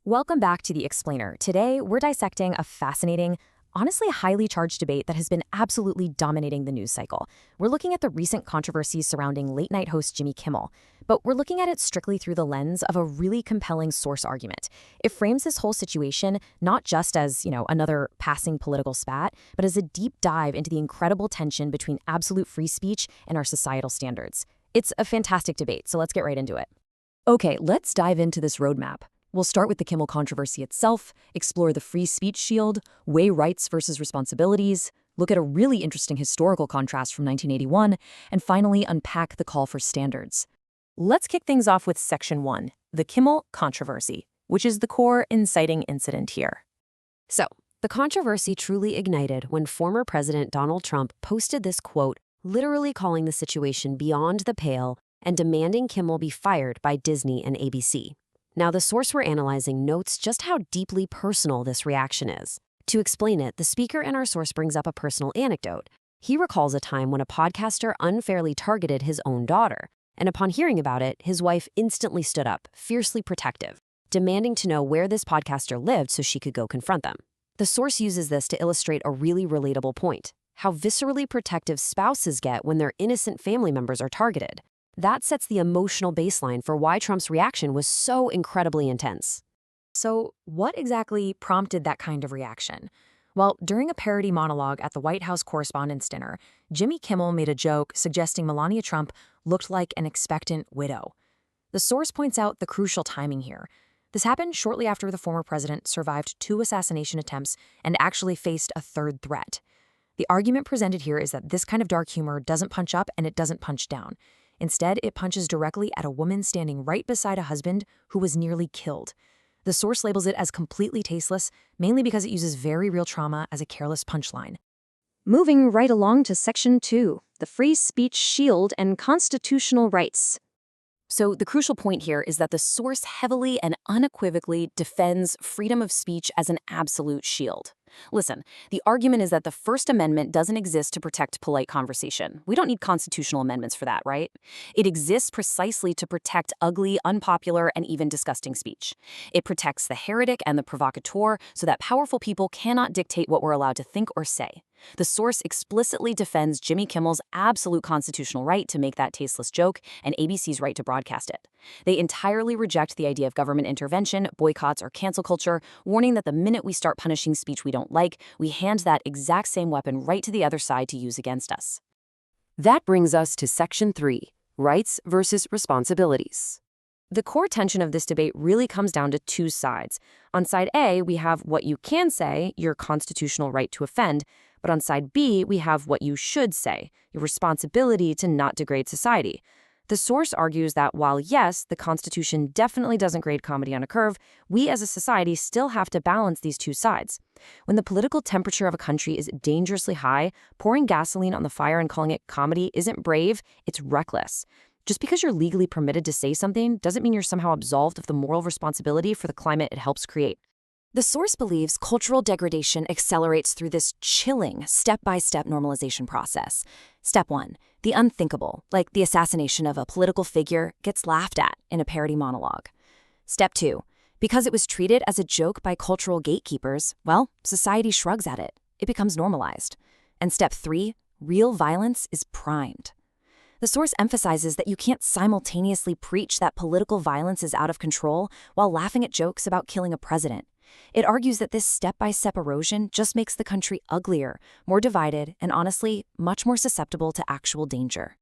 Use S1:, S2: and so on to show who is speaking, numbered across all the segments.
S1: Welcome back to The Explainer. Today, we're dissecting a fascinating, honestly highly charged debate that has been absolutely dominating the news cycle. We're looking at the recent controversies surrounding late-night host Jimmy Kimmel, but we're looking at it strictly through the lens of a really compelling source argument. It frames this whole situation not just as, another passing political spat, but as a deep dive into the incredible tension between absolute free speech and our societal standards. It's a fantastic debate, so let's get right into it. Okay, let's dive into this roadmap. We'll start with the Kimmel controversy itself, explore the free speech shield, weigh rights versus responsibilities, look at a really interesting historical contrast from 1981, and finally unpack the call for standards. Let's kick things off with Section 1, the Kimmel controversy, which is the core inciting incident here.
S2: So, the controversy truly ignited when former President Donald Trump posted this quote, literally calling the situation beyond the pale and demanding Kimmel be fired by Disney and ABC. Now, the source we're analyzing notes just how deeply personal this reaction is. To explain it, the speaker in our source brings up a personal anecdote. He recalls a time when a podcaster unfairly targeted his own daughter, and upon hearing about it, his wife instantly stood up, fiercely protective, demanding to know where this podcaster lived so she could go confront them. The source uses this to illustrate a really relatable point: how viscerally protective spouses get when their innocent family members are targeted. That sets the emotional baseline for why Trump's reaction was so incredibly intense.
S1: So, what exactly prompted that kind of reaction? Well, during a parody monologue at the White House Correspondents' Dinner, Jimmy Kimmel made a joke suggesting Melania Trump looked like an expectant widow. The source points out the crucial timing here. This happened shortly after the former president survived 2 assassination attempts and actually faced a 3rd threat. The argument presented here is that this kind of dark humor doesn't punch up and it doesn't punch down. Instead, it punches directly at a woman standing right beside a husband who was nearly killed. The source labels it as completely tasteless, mainly because it uses very real trauma as a careless punchline.
S2: Moving right along to Section 2, the free speech shield and constitutional rights.
S1: So the crucial point here is that the source heavily and unequivocally defends freedom of speech as an absolute shield. Listen, the argument is that the First Amendment doesn't exist to protect polite conversation. We don't need constitutional amendments for that, right? It exists precisely to protect ugly, unpopular, and even disgusting speech. It protects the heretic and the provocateur so that powerful people cannot dictate what we're allowed to think or say. The source explicitly defends Jimmy Kimmel's absolute constitutional right to make that tasteless joke and ABC's right to broadcast it. They entirely reject the idea of government intervention, boycotts, or cancel culture, warning that the minute we start punishing speech we don't like, we hand that exact same weapon right to the other side to use against us.
S2: That brings us to Section 3, rights versus responsibilities.
S1: The core tension of this debate really comes down to 2 sides. On side A, we have what you can say, your constitutional right to offend, but on side B, we have what you should say, your responsibility to not degrade society. The source argues that while, yes, the Constitution definitely doesn't grade comedy on a curve, we as a society still have to balance these 2 sides. When the political temperature of a country is dangerously high, pouring gasoline on the fire and calling it comedy isn't brave, it's reckless. Just because you're legally permitted to say something doesn't mean you're somehow absolved of the moral responsibility for the climate it helps create. The source believes cultural degradation accelerates through this chilling, step-by-step normalization process. Step 1, the unthinkable, like the assassination of a political figure, gets laughed at in a parody monologue. Step 2, because it was treated as a joke by cultural gatekeepers, well, society shrugs at it. It becomes normalized. And Step 3, real violence is primed. The source emphasizes that you can't simultaneously preach that political violence is out of control while laughing at jokes about killing a president. It argues that this step-by-step erosion just makes the country uglier, more divided, and honestly, much more susceptible to actual danger.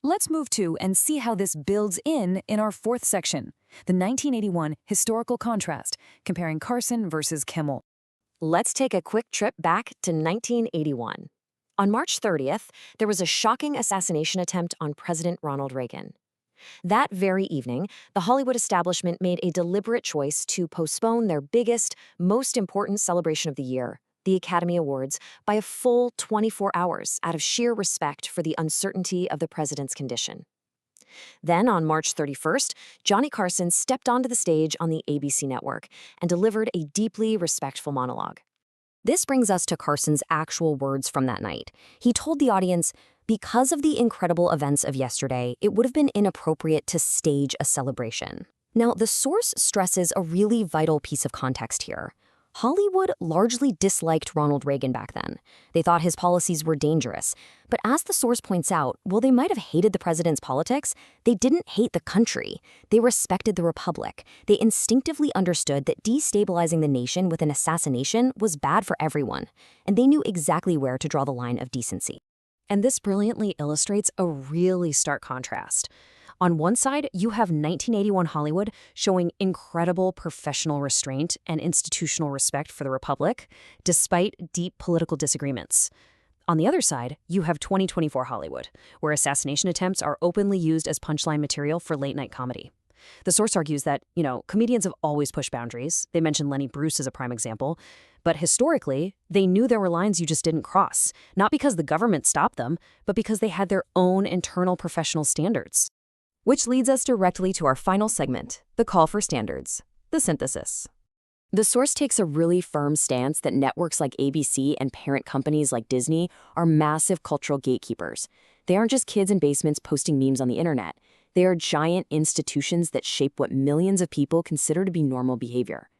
S3: Let's move to and see how this builds in our 4th section, the 1981 historical contrast, comparing Carson versus Kimmel.
S2: Let's take a quick trip back to 1981. On March 30th, there was a shocking assassination attempt on President Ronald Reagan. That very evening, the Hollywood establishment made a deliberate choice to postpone their biggest, most important celebration of the year, the Academy Awards, by a full 24 hours out of sheer respect for the uncertainty of the president's condition. Then, on March 31st, Johnny Carson stepped onto the stage on the ABC network and delivered a deeply respectful monologue. This brings us to Carson's actual words from that night. He told the audience, "Because of the incredible events of yesterday, it would have been inappropriate to stage a celebration." Now, the source stresses a really vital piece of context here. Hollywood largely disliked Ronald Reagan back then. They thought his policies were dangerous. But as the source points out, while they might have hated the president's politics, they didn't hate the country. They respected the republic. They instinctively understood that destabilizing the nation with an assassination was bad for everyone. And they knew exactly where to draw the line of decency.
S1: And this brilliantly illustrates a really stark contrast. On one side, you have 1981 Hollywood showing incredible professional restraint and institutional respect for the Republic, despite deep political disagreements. On the other side, you have 2024 Hollywood, where assassination attempts are openly used as punchline material for late-night comedy. The source argues that, comedians have always pushed boundaries. They mention Lenny Bruce as a prime example. But historically, they knew there were lines you just didn't cross, not because the government stopped them, but because they had their own internal professional standards. Which leads us directly to our final segment, the call for standards, the synthesis. The source takes a really firm stance that networks like ABC and parent companies like Disney are massive cultural gatekeepers. They aren't just kids in basements posting memes on the internet. They are giant institutions that shape what millions of people consider to be normal behavior.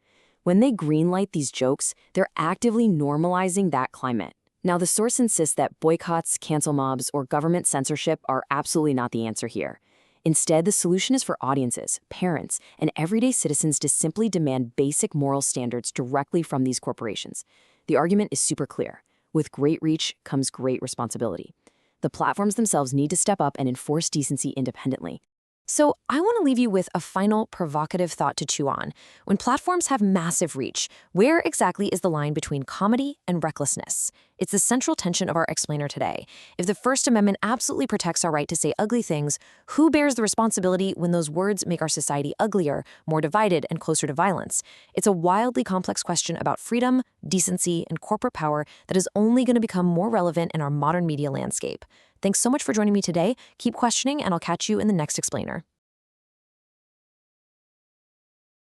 S1: When they greenlight these jokes, they're actively normalizing that climate. Now, the source insists that boycotts, cancel mobs, or government censorship are absolutely not the answer here. Instead, the solution is for audiences, parents, and everyday citizens to simply demand basic moral standards directly from these corporations. The argument is super clear. With great reach comes great responsibility. The platforms themselves need to step up and enforce decency independently. So I want to leave you with a final provocative thought to chew on. When platforms have massive reach, where exactly is the line between comedy and recklessness? It's the central tension of our explainer today. If the First Amendment absolutely protects our right to say ugly things, who bears the responsibility when those words make our society uglier, more divided, and closer to violence? It's a wildly complex question about freedom, decency, and corporate power that is only going to become more relevant in our modern media landscape. Thanks so much for joining me today. Keep questioning, and I'll catch you in the next explainer.